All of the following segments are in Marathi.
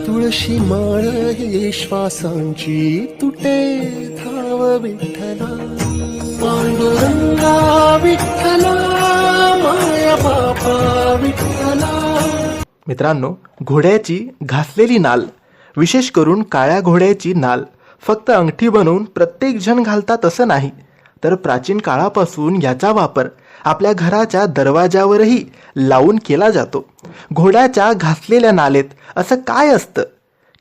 तुळशी माळ ही श्वासांची तुटे धाव विठ्ठला, पांडुरंगा विठ्ठला, माया बापा विठ्ठला. मित्रांनो, घोड्याची घासलेली नाल, विशेष करून काळ्या घोड्याची नाल फक्त अंगठी बनवून प्रत्येक जण घालतात असं नाही, तर प्राचीन काळापासून याचा वापर आपल्या घराच्या दरवाजावरही लावून केला जातो. घोड्याच्या घासलेल्या नालेत असं काय असतं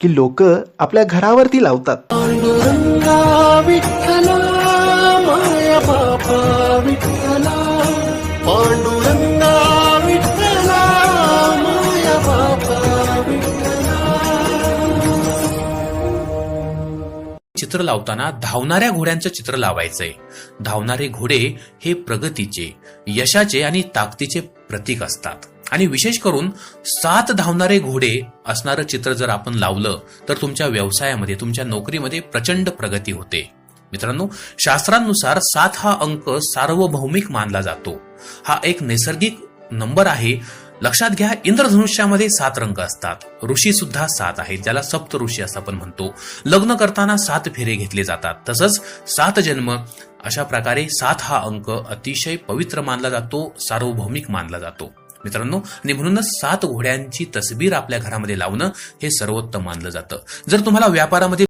की लोक आपल्या घरावरती लावतात? पांडुरंगा विठ्ठला, माया बापा विठ्ठला, पांडुरंगा विठ्ठला, माया बापा विठ्ठला. चित्र लावताना धावणाऱ्या घोड्यांचं चित्र लावायचंय. धावणारे घोडे हे प्रगतीचे, यशाचे आणि ताकदीचे प्रतीक असतात. आणि विशेष करून 7 धावणारे घोडे असणारं चित्र जर आपण लावलं तर तुमच्या व्यवसायामध्ये, तुमच्या नोकरीमध्ये प्रचंड प्रगती होते. मित्रांनो, शास्त्रांनुसार 7 हा अंक सार्वभौमिक मानला जातो. हा एक नैसर्गिक नंबर आहे. लक्षात घ्या, इंद्रधनुष्यामध्ये 7 रंग असतात. ऋषी सुद्धा 7 आहेत, ज्याला सप्त ऋषी असं आपण म्हणतो. लग्न करताना 7 फेरे घेतले जातात. तसंच 7 जन्म, अशा प्रकारे 7 हा अंक अतिशय पवित्र मानला जातो, सार्वभौमिक मानला जातो. मित्रांनो, आणि म्हणूनच 7 घोड्यांची तसबीर आपल्या घरामध्ये लावणं हे सर्वोत्तम मानलं जातं. जर तुम्हाला व्यापारामध्ये